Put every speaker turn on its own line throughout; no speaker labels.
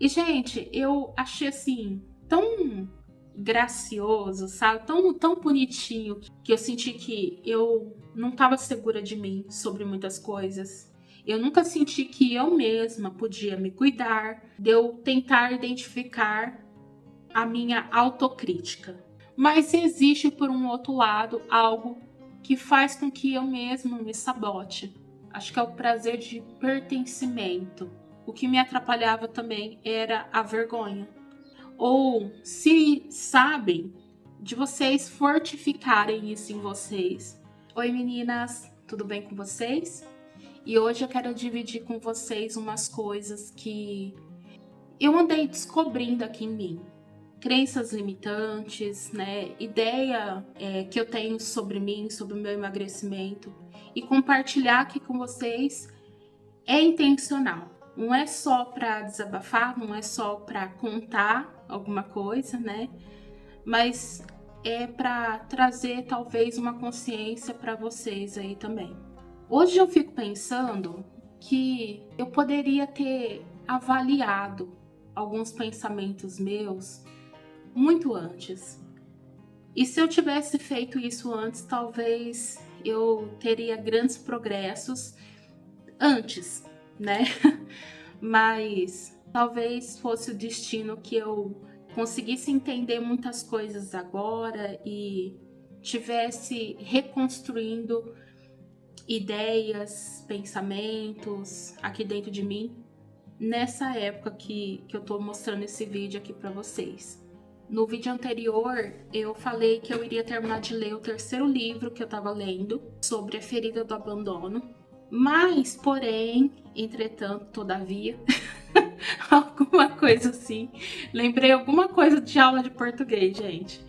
E, gente, eu achei assim tão gracioso, sabe? Tão bonitinho que eu senti que eu não estava segura de mim sobre muitas coisas. Eu nunca senti que eu mesma podia me cuidar, de eu tentar identificar a minha autocrítica. Mas existe, por um outro lado, algo que faz com que eu mesma me sabote. Acho que é o prazer de pertencimento. O que me atrapalhava também era a vergonha. Ou, se sabem, de vocês fortificarem isso em vocês. Oi meninas, tudo bem com vocês? E hoje eu quero dividir com vocês umas coisas que eu andei descobrindo aqui em mim. Crenças limitantes, né? Ideia que eu tenho sobre mim, sobre o meu emagrecimento. E compartilhar aqui com vocês é intencional. Não é só para desabafar, não é só para contar alguma coisa, né? Mas é para trazer talvez uma consciência para vocês aí também. Hoje eu fico pensando que eu poderia ter avaliado alguns pensamentos meus muito antes. E se eu tivesse feito isso antes, talvez eu teria grandes progressos antes, né? Mas talvez fosse o destino que eu conseguisse entender muitas coisas agora e tivesse reconstruindo ideias, pensamentos aqui dentro de mim nessa época que eu tô mostrando esse vídeo aqui para vocês. No vídeo anterior, eu falei que eu iria terminar de ler o terceiro livro que eu tava lendo sobre a ferida do abandono. Mas, porém, entretanto, todavia, alguma coisa assim. Lembrei alguma coisa de aula de português, gente.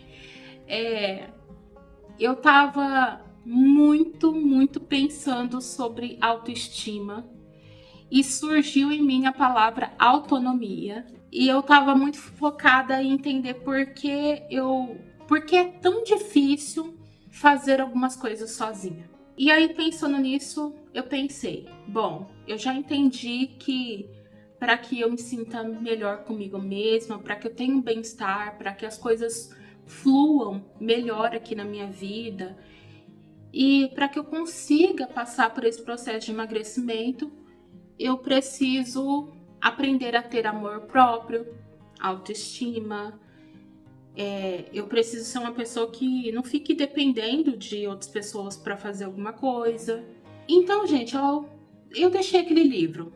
Eu tava muito pensando sobre autoestima e surgiu em mim a palavra autonomia. E eu tava muito focada em entender por que é tão difícil fazer algumas coisas sozinha. E aí, pensando nisso, eu pensei, bom, eu já entendi que para que eu me sinta melhor comigo mesma, para que eu tenha um bem-estar, para que as coisas fluam melhor aqui na minha vida e para que eu consiga passar por esse processo de emagrecimento, eu preciso aprender a ter amor próprio, autoestima. Eu preciso ser uma pessoa que não fique dependendo de outras pessoas para fazer alguma coisa. Então, gente, eu deixei aquele livro.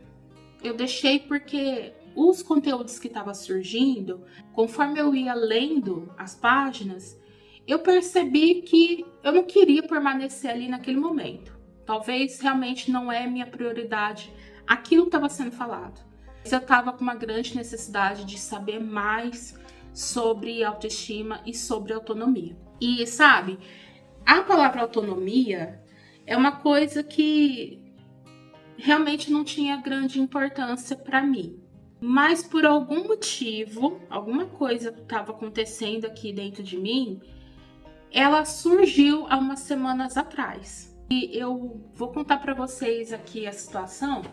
Eu deixei porque os conteúdos que estavam surgindo, conforme eu ia lendo as páginas, eu percebi que eu não queria permanecer ali naquele momento. Talvez realmente não é minha prioridade aquilo que estava sendo falado. Eu estava com uma grande necessidade de saber mais sobre autoestima e sobre autonomia. E sabe, a palavra autonomia é uma coisa que realmente não tinha grande importância para mim. Mas por algum motivo, alguma coisa estava acontecendo aqui dentro de mim, ela surgiu há umas semanas atrás. E eu vou contar para vocês aqui a situação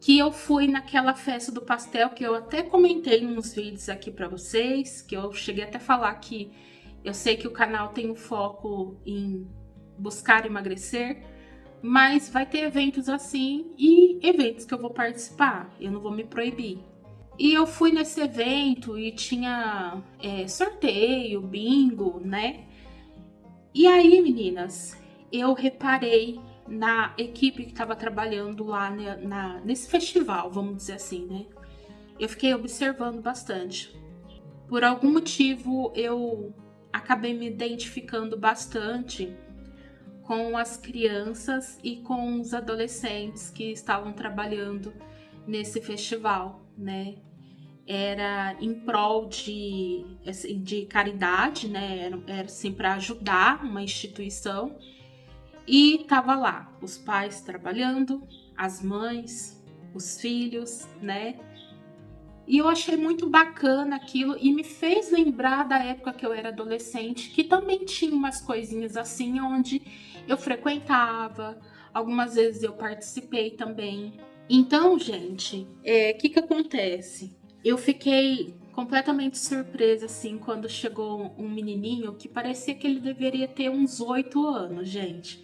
que eu fui naquela festa do pastel que eu até comentei nos vídeos aqui para vocês, que eu cheguei até a falar que eu sei que o canal tem um foco em buscar emagrecer, mas vai ter eventos assim e eventos que eu vou participar, eu não vou me proibir. E eu fui nesse evento e tinha sorteio, bingo, né? E aí, meninas, eu reparei na equipe que estava trabalhando lá nesse festival, vamos dizer assim, né? Eu fiquei observando bastante. Por algum motivo, eu acabei me identificando bastante com as crianças e com os adolescentes que estavam trabalhando nesse festival, né? Era em prol de caridade, né? Era assim, para ajudar uma instituição. E tava lá os pais trabalhando, as mães, os filhos, né? E eu achei muito bacana aquilo e me fez lembrar da época que eu era adolescente, que também tinha umas coisinhas assim, onde eu frequentava, algumas vezes eu participei também. Então, gente, o que acontece? eu fiquei completamente surpresa, assim, quando chegou um menininho que parecia que ele deveria ter uns 8 anos, gente.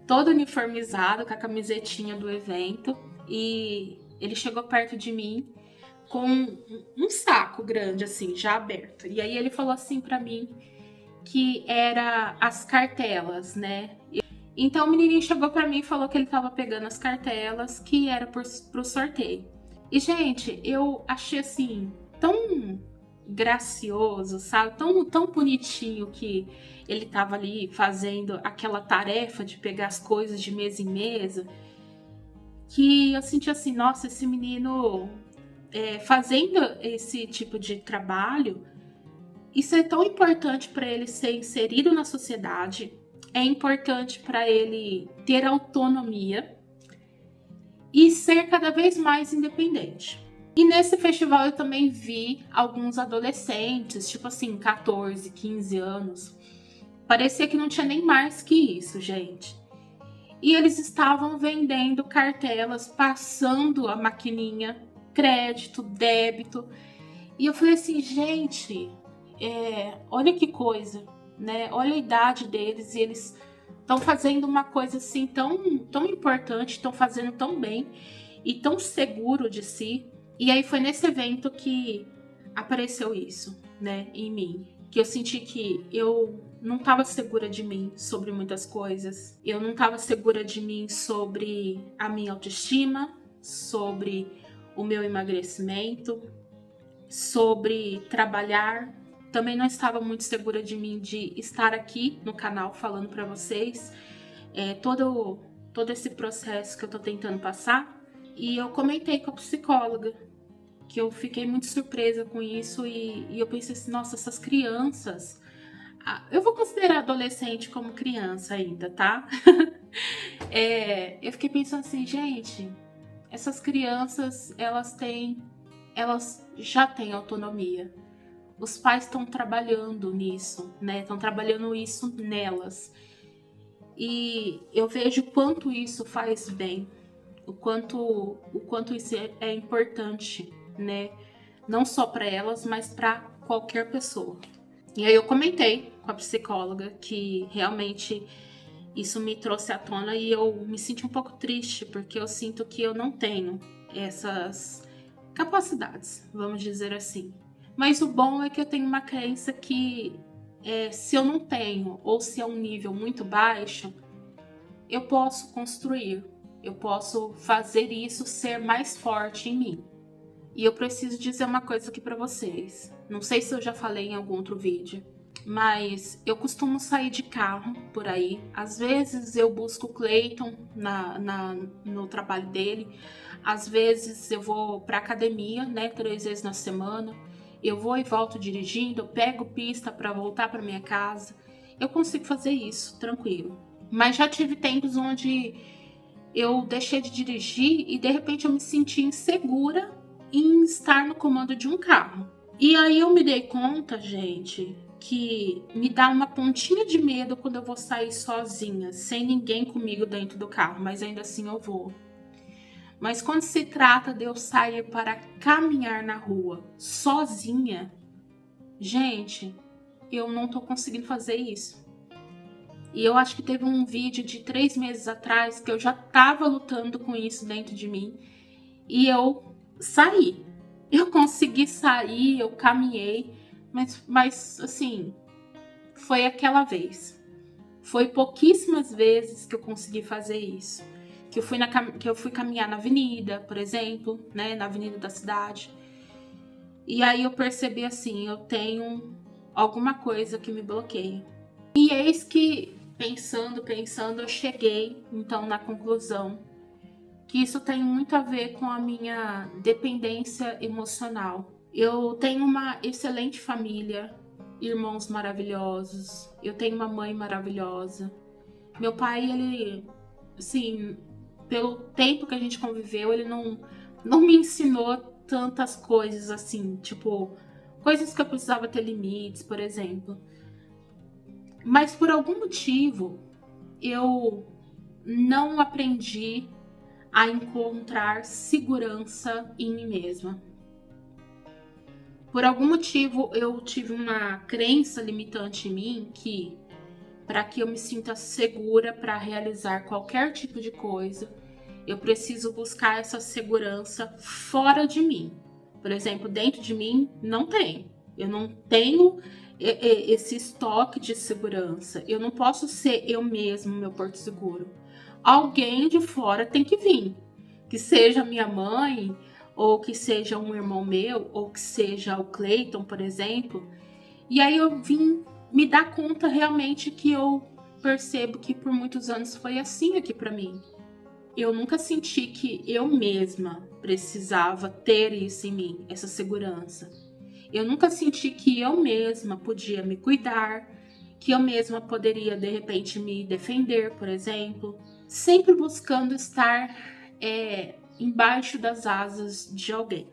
Todo uniformizado, com a camisetinha do evento. E ele chegou perto de mim com um saco grande, assim, já aberto. E aí ele falou assim pra mim que era as cartelas, né? Então o menininho chegou pra mim e falou que ele tava pegando as cartelas, que era pro sorteio. E, gente, eu achei assim, tão gracioso, sabe? Tão bonitinho que ele tava ali fazendo aquela tarefa de pegar as coisas de mesa em mesa, que eu senti assim, nossa, esse menino fazendo esse tipo de trabalho, isso é tão importante para ele ser inserido na sociedade, é importante para ele ter autonomia e ser cada vez mais independente. E nesse festival eu também vi alguns adolescentes, tipo assim, 14, 15 anos. Parecia que não tinha nem mais que isso, gente. E eles estavam vendendo cartelas, passando a maquininha, crédito, débito. E eu falei assim, gente, olha que coisa, né? Olha a idade deles e eles estão fazendo uma coisa assim tão importante, estão fazendo tão bem e tão seguro de si. E aí foi nesse evento que apareceu isso, né, em mim. Que eu senti que eu não estava segura de mim sobre muitas coisas. Eu não estava segura de mim sobre a minha autoestima, sobre o meu emagrecimento, sobre trabalhar. Também não estava muito segura de mim de estar aqui no canal falando para vocês todo esse processo que eu tô tentando passar. E eu comentei com a psicóloga que eu fiquei muito surpresa com isso e eu pensei assim, nossa, essas crianças... eu vou considerar adolescente como criança ainda, tá? Eu fiquei pensando assim, gente, essas crianças, elas já têm autonomia. Os pais estão trabalhando nisso, né? Estão trabalhando isso nelas. E eu vejo o quanto isso faz bem, o quanto isso é importante, né? Não só para elas, mas para qualquer pessoa. E aí eu comentei com a psicóloga que realmente isso me trouxe à tona e eu me senti um pouco triste, porque eu sinto que eu não tenho essas capacidades, vamos dizer assim. Mas o bom é que eu tenho uma crença que se eu não tenho, ou se é um nível muito baixo, eu posso construir, eu posso fazer isso ser mais forte em mim. E eu preciso dizer uma coisa aqui pra vocês. Não sei se eu já falei em algum outro vídeo, mas eu costumo sair de carro por aí. Às vezes eu busco o Clayton no trabalho dele. Às vezes eu vou pra academia, né, 3 vezes na semana. Eu vou e volto dirigindo, eu pego pista pra voltar pra minha casa. Eu consigo fazer isso, tranquilo. Mas já tive tempos onde eu deixei de dirigir e de repente eu me senti insegura em estar no comando de um carro. E aí eu me dei conta, gente, que me dá uma pontinha de medo quando eu vou sair sozinha, sem ninguém comigo dentro do carro, mas ainda assim eu vou. Mas quando se trata de eu sair para caminhar na rua sozinha, gente, eu não tô conseguindo fazer isso. E eu acho que teve um vídeo de 3 meses atrás que eu já tava lutando com isso dentro de mim. E eu saí. Eu consegui sair, eu caminhei. Mas assim, foi aquela vez. Foi pouquíssimas vezes que eu consegui fazer isso. Que eu fui caminhar na avenida, por exemplo, né? Na avenida da cidade. E aí eu percebi assim, eu tenho alguma coisa que me bloqueia. E eis que, pensando, eu cheguei então na conclusão que isso tem muito a ver com a minha dependência emocional. Eu tenho uma excelente família, irmãos maravilhosos, eu tenho uma mãe maravilhosa. Meu pai, ele, assim, pelo tempo que a gente conviveu, ele não me ensinou tantas coisas assim, tipo, coisas que eu precisava ter limites, por exemplo. Mas por algum motivo, eu não aprendi a encontrar segurança em mim mesma. Por algum motivo, eu tive uma crença limitante em mim que, para que eu me sinta segura para realizar qualquer tipo de coisa, eu preciso buscar essa segurança fora de mim. Por exemplo, dentro de mim não tem. Eu não tenho esse estoque de segurança. Eu não posso ser eu mesmo meu porto seguro. Alguém de fora tem que vir. Que seja minha mãe, ou que seja um irmão meu, ou que seja o Clayton, por exemplo. E aí eu vim me dar conta realmente que eu percebo que por muitos anos foi assim aqui para mim. Eu nunca senti que eu mesma precisava ter isso em mim, essa segurança. Eu nunca senti que eu mesma podia me cuidar, que eu mesma poderia de repente me defender, por exemplo, sempre buscando estar embaixo das asas de alguém.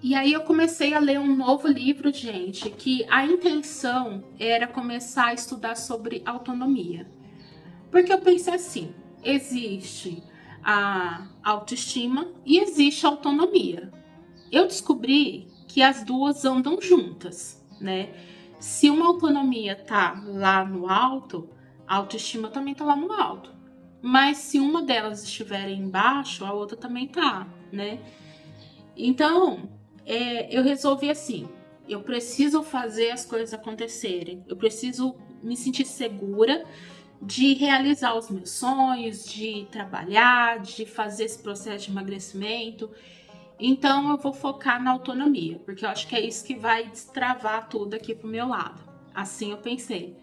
E aí eu comecei a ler um novo livro, gente, que a intenção era começar a estudar sobre autonomia. Porque eu pensei assim, existe a autoestima e existe a autonomia. Eu descobri que as duas andam juntas, né? Se uma autonomia tá lá no alto, a autoestima também tá lá no alto. Mas se uma delas estiver embaixo, a outra também tá, né? Então, eu resolvi assim, eu preciso fazer as coisas acontecerem. Eu preciso me sentir segura de realizar os meus sonhos, de trabalhar, de fazer esse processo de emagrecimento. Então eu vou focar na autonomia, porque eu acho que é isso que vai destravar tudo aqui pro meu lado. Assim eu pensei.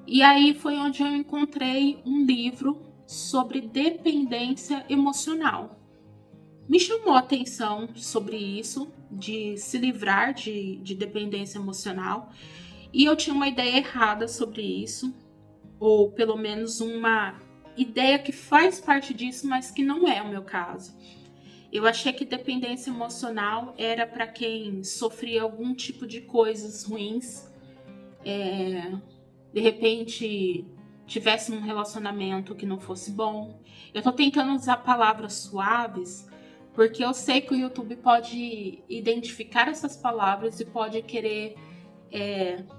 E aí foi onde eu encontrei um livro sobre dependência emocional. Me chamou a atenção sobre isso, de se livrar de dependência emocional. E eu tinha uma ideia errada sobre isso, ou pelo menos uma ideia que faz parte disso, mas que não é o meu caso. Eu achei que dependência emocional era para quem sofria algum tipo de coisas ruins, de repente tivesse um relacionamento que não fosse bom. Eu tô tentando usar palavras suaves, porque eu sei que o YouTube pode identificar essas palavras e pode querer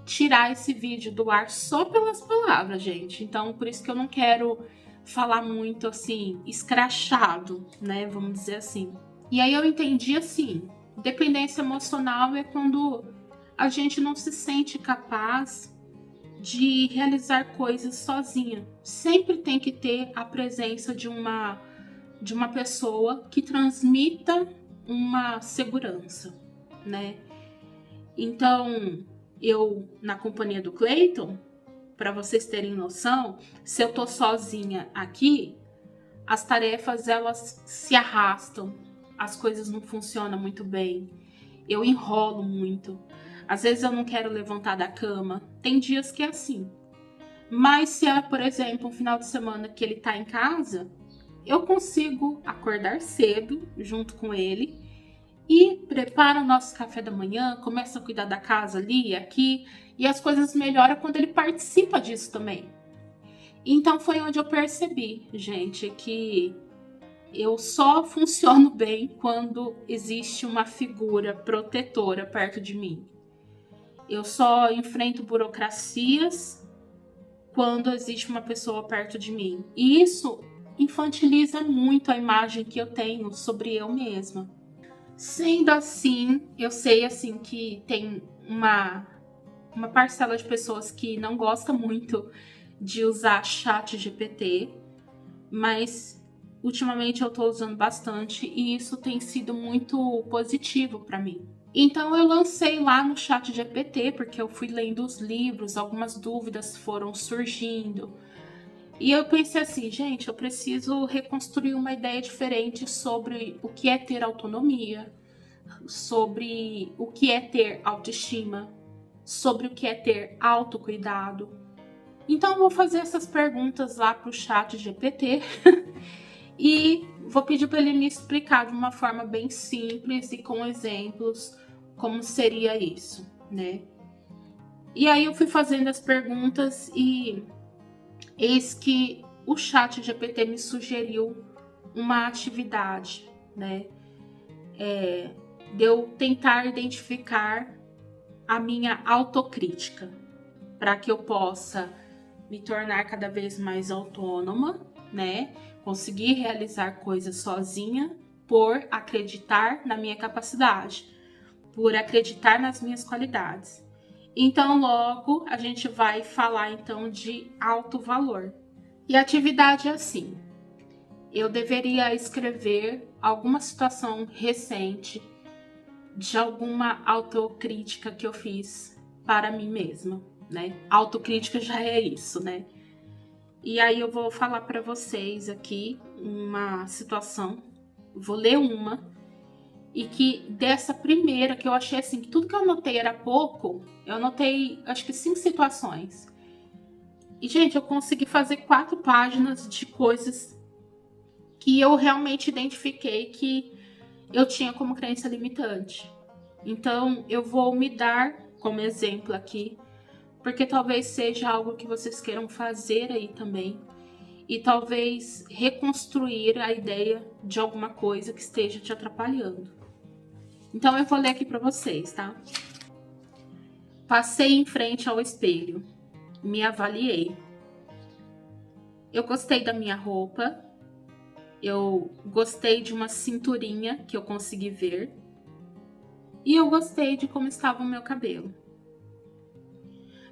tirar esse vídeo do ar só pelas palavras, gente. Então, por isso que eu não quero falar muito assim, escrachado, né? Vamos dizer assim. E aí eu entendi assim: dependência emocional é quando a gente não se sente capaz de realizar coisas sozinha. Sempre tem que ter a presença de uma pessoa que transmita uma segurança, né? Então, eu, na companhia do Clayton, para vocês terem noção, se eu tô sozinha aqui, as tarefas elas se arrastam, as coisas não funcionam muito bem, eu enrolo muito. Às vezes eu não quero levantar da cama, tem dias que é assim. Mas se é, por exemplo, um final de semana que ele tá em casa, eu consigo acordar cedo junto com ele e prepara o nosso café da manhã, começa a cuidar da casa ali e aqui, e as coisas melhoram quando ele participa disso também. Então foi onde eu percebi, gente, que eu só funciono bem quando existe uma figura protetora perto de mim. Eu só enfrento burocracias quando existe uma pessoa perto de mim. E isso infantiliza muito a imagem que eu tenho sobre eu mesma. Sendo assim, eu sei assim que tem uma parcela de pessoas que não gosta muito de usar chat GPT, mas ultimamente eu estou usando bastante e isso tem sido muito positivo para mim. Então eu lancei lá no chat GPT, porque eu fui lendo os livros, algumas dúvidas foram surgindo. E eu pensei assim, gente, eu preciso reconstruir uma ideia diferente sobre o que é ter autonomia, sobre o que é ter autoestima, sobre o que é ter autocuidado. Então eu vou fazer essas perguntas lá pro chat GPT e vou pedir para ele me explicar de uma forma bem simples e com exemplos como seria isso, né? E aí eu fui fazendo as perguntas e eis que o chat GPT me sugeriu uma atividade, né? de eu tentar identificar a minha autocrítica, para que eu possa me tornar cada vez mais autônoma, né? Conseguir realizar coisas sozinha por acreditar na minha capacidade, por acreditar nas minhas qualidades. Então, logo a gente vai falar então de alto valor. E a atividade é assim: eu deveria escrever alguma situação recente de alguma autocrítica que eu fiz para mim mesma, né? Autocrítica já é isso, né? E aí eu vou falar para vocês aqui uma situação, vou ler uma, e que dessa primeira que eu achei assim, que tudo que eu anotei era pouco, eu anotei acho que 5 situações. E, gente, eu consegui fazer 4 páginas de coisas que eu realmente identifiquei que eu tinha como crença limitante. Então, eu vou me dar como exemplo aqui, porque talvez seja algo que vocês queiram fazer aí também. E talvez reconstruir a ideia de alguma coisa que esteja te atrapalhando. Então, eu vou ler aqui para vocês, tá? Passei em frente ao espelho, me avaliei. Eu gostei da minha roupa, eu gostei de uma cinturinha que eu consegui ver e eu gostei de como estava o meu cabelo.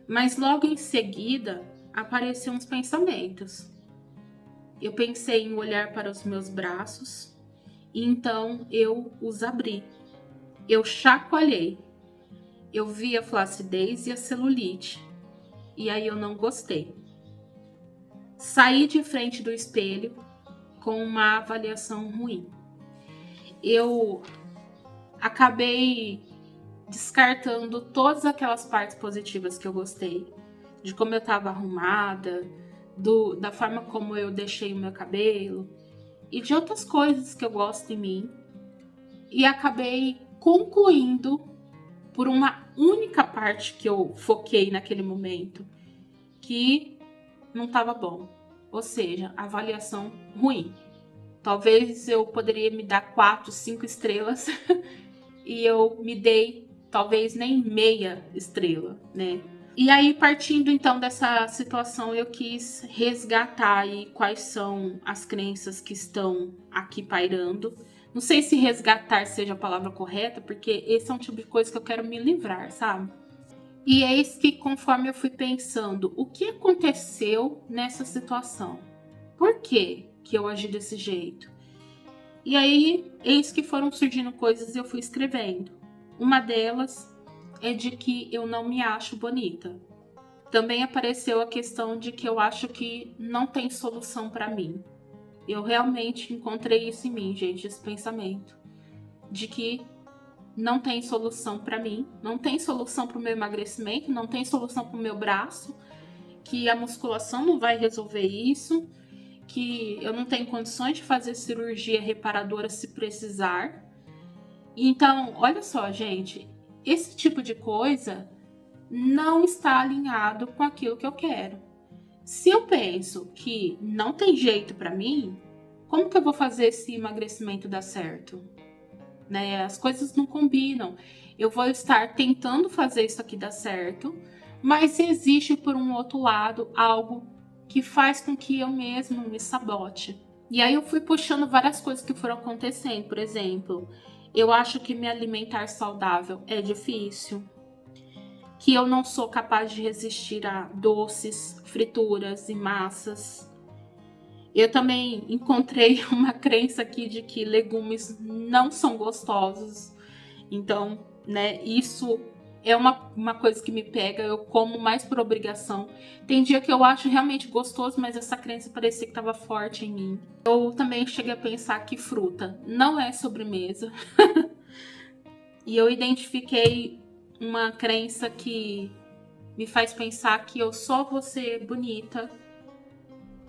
Mas logo em seguida apareceram uns pensamentos. Eu pensei em olhar para os meus braços e então eu os abri. Eu chacoalhei. Eu vi a flacidez e a celulite e aí eu não gostei. Saí de frente do espelho com uma avaliação ruim. Eu acabei descartando todas aquelas partes positivas que eu gostei, de como eu estava arrumada, da forma como eu deixei o meu cabelo e de outras coisas que eu gosto em mim, e acabei concluindo por uma única parte que eu foquei naquele momento, que não estava bom, ou seja, avaliação ruim. Talvez eu poderia me dar 4, 5 estrelas e eu me dei talvez nem meia estrela, né? E aí, partindo então dessa situação, eu quis resgatar aí quais são as crenças que estão aqui pairando. Não sei se resgatar seja a palavra correta, porque esse é um tipo de coisa que eu quero me livrar, sabe? E eis que, conforme eu fui pensando, o que aconteceu nessa situação? Por que eu agi desse jeito? E aí, eis que foram surgindo coisas e eu fui escrevendo. Uma delas é de que eu não me acho bonita. Também apareceu a questão de que eu acho que não tem solução para mim. Eu realmente encontrei isso em mim, gente, esse pensamento. De que não tem solução para mim, não tem solução para o meu emagrecimento, não tem solução para o meu braço, que a musculação não vai resolver isso, que eu não tenho condições de fazer cirurgia reparadora se precisar. Então, olha só, gente, esse tipo de coisa não está alinhado com aquilo que eu quero. Se eu penso que não tem jeito para mim, como que eu vou fazer esse emagrecimento dar certo? Né? As coisas não combinam. Eu vou estar tentando fazer isso aqui dar certo, mas existe por um outro lado algo que faz com que eu mesmo me sabote. E aí eu fui puxando várias coisas que foram acontecendo. Por exemplo, eu acho que me alimentar saudável é difícil, que eu não sou capaz de resistir a doces, frituras e massas. Eu também encontrei uma crença aqui de que legumes não são gostosos. Então, né, isso é uma coisa que me pega. Eu como mais por obrigação. Tem dia que eu acho realmente gostoso, mas essa crença parecia que estava forte em mim. Eu também cheguei a pensar que fruta não é sobremesa. E eu identifiquei uma crença que me faz pensar que eu só vou ser bonita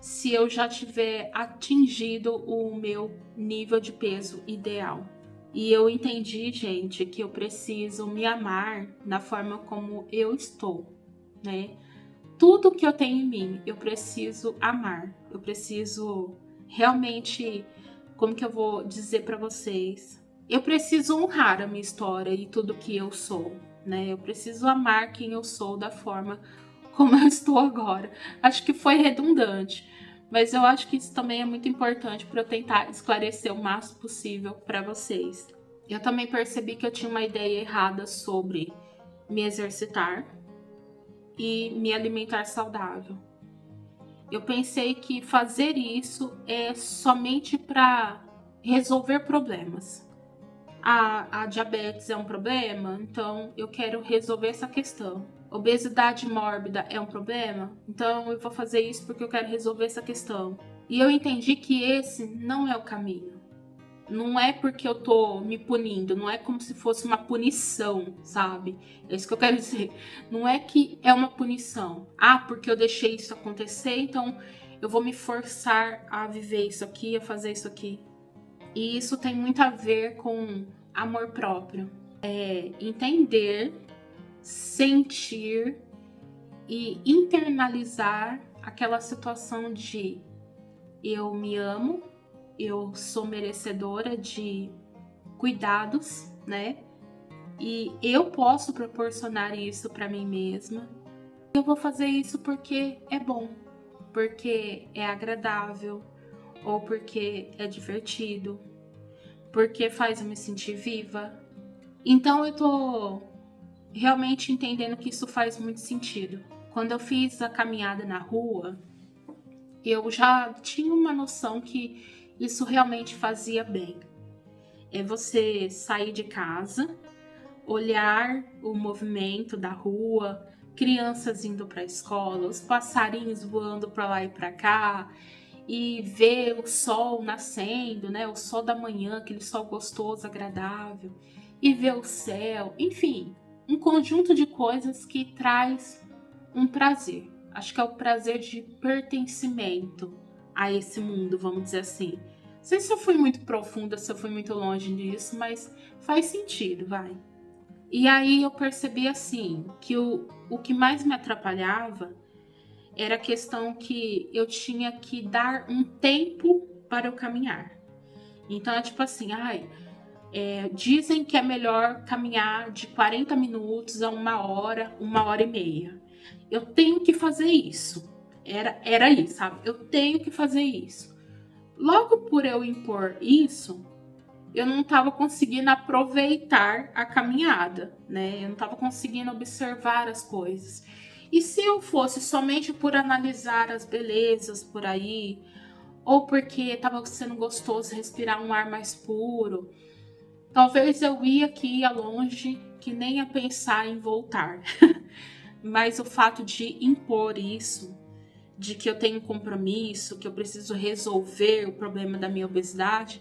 se eu já tiver atingido o meu nível de peso ideal. E eu entendi, gente, que eu preciso me amar na forma como eu estou, né? Tudo que eu tenho em mim, eu preciso amar. Eu preciso realmente, como que eu vou dizer para vocês? eu preciso honrar a minha história e tudo que eu sou, né? Eu preciso amar quem eu sou da forma como eu estou agora. Acho que foi redundante, mas eu acho que isso também é muito importante para eu tentar esclarecer o máximo possível para vocês. Eu também percebi que eu tinha uma ideia errada sobre me exercitar e me alimentar saudável. Eu pensei que fazer isso é somente para resolver problemas. A diabetes é um problema, então eu quero resolver essa questão. Obesidade mórbida é um problema, então eu vou fazer isso porque eu quero resolver essa questão. E eu entendi que esse não é o caminho. Não é porque eu tô me punindo, não é como se fosse uma punição, sabe? É isso que eu quero dizer. Não é que é uma punição. Ah, porque eu deixei isso acontecer, então eu vou me forçar a viver isso aqui, a fazer isso aqui. E isso tem muito a ver com amor próprio. É entender, sentir e internalizar aquela situação de eu me amo, eu sou merecedora de cuidados, né? E eu posso proporcionar isso para mim mesma. Eu vou fazer isso porque é bom, porque é agradável, ou porque é divertido, porque faz eu me sentir viva. Então eu tô realmente entendendo que isso faz muito sentido. Quando eu fiz a caminhada na rua, eu já tinha uma noção que isso realmente fazia bem. É você sair de casa, olhar o movimento da rua, crianças indo para a escola, os passarinhos voando para lá e para cá, e ver o sol nascendo, né? O sol da manhã, aquele sol gostoso, agradável, e ver o céu, enfim, um conjunto de coisas que traz um prazer. Acho que é o prazer de pertencimento a esse mundo, vamos dizer assim. Não sei se eu fui muito profunda, se eu fui muito longe disso, mas faz sentido, vai. E aí eu percebi assim, que o que mais me atrapalhava era a questão que eu tinha que dar um tempo para eu caminhar. Então é tipo assim, dizem que é melhor caminhar de 40 minutos a 1 hora e meia. Eu tenho que fazer isso. Era isso, sabe? Eu tenho que fazer isso. Logo por eu impor isso, eu não estava conseguindo aproveitar a caminhada, né? Eu não estava conseguindo observar as coisas. E se eu fosse somente por analisar as belezas por aí, ou porque estava sendo gostoso respirar um ar mais puro, talvez eu ia longe que nem a pensar em voltar. Mas o fato de impor isso, de que eu tenho um compromisso, que eu preciso resolver o problema da minha obesidade,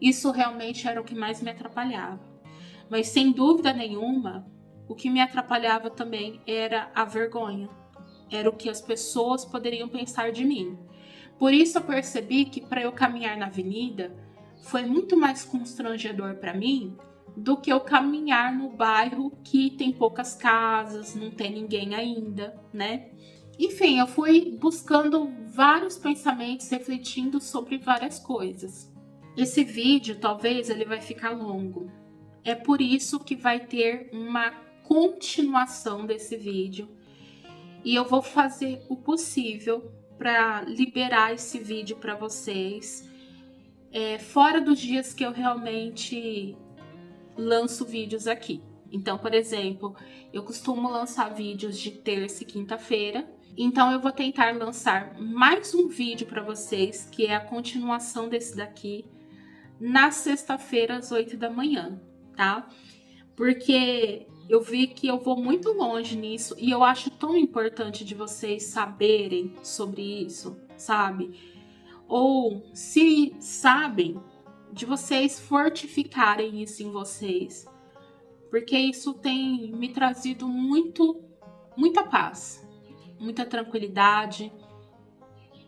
isso realmente era o que mais me atrapalhava. Mas sem dúvida nenhuma, o que me atrapalhava também era a vergonha. Era o que as pessoas poderiam pensar de mim. Por isso eu percebi que para eu caminhar na avenida foi muito mais constrangedor para mim do que eu caminhar no bairro que tem poucas casas, não tem ninguém ainda, né? Enfim, eu fui buscando vários pensamentos, refletindo sobre várias coisas. Esse vídeo, talvez, ele vai ficar longo. É por isso que vai ter uma continuação desse vídeo. E eu vou fazer o possível para liberar esse vídeo para vocês. Fora dos dias que eu realmente lanço vídeos aqui. Então, por exemplo, eu costumo lançar vídeos de terça e quinta-feira. Então eu vou tentar lançar mais um vídeo para vocês, que é a continuação desse daqui, na sexta-feira às 8 da manhã, tá? Porque eu vi que eu vou muito longe nisso e eu acho tão importante de vocês saberem sobre isso, sabe? Ou se sabem, de vocês fortificarem isso em vocês, porque isso tem me trazido muita paz, muita tranquilidade.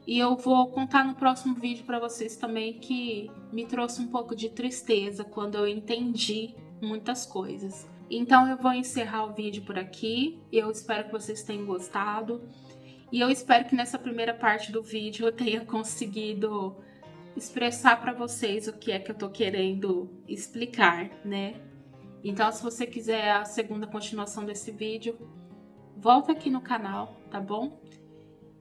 E eu vou contar no próximo vídeo para vocês também que me trouxe um pouco de tristeza quando eu entendi muitas coisas. Então eu vou encerrar o vídeo por aqui. Eu espero que vocês tenham gostado. E eu espero que nessa primeira parte do vídeo eu tenha conseguido expressar para vocês o que é que eu tô querendo explicar, né? Então, se você quiser a segunda continuação desse vídeo, volta aqui no canal, tá bom?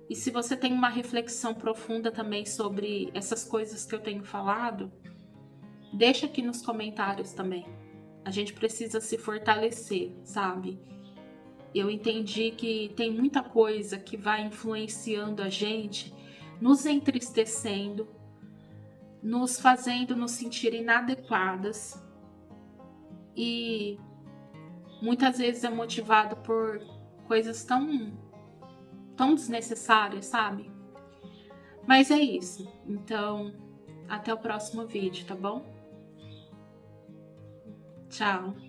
E se você tem uma reflexão profunda também sobre essas coisas que eu tenho falado, deixa aqui nos comentários também. A gente precisa se fortalecer, sabe? Eu entendi que tem muita coisa que vai influenciando a gente, nos entristecendo, nos fazendo nos sentir inadequadas e muitas vezes é motivado por coisas tão desnecessárias, sabe? Mas é isso. Então, até o próximo vídeo, tá bom? Tchau!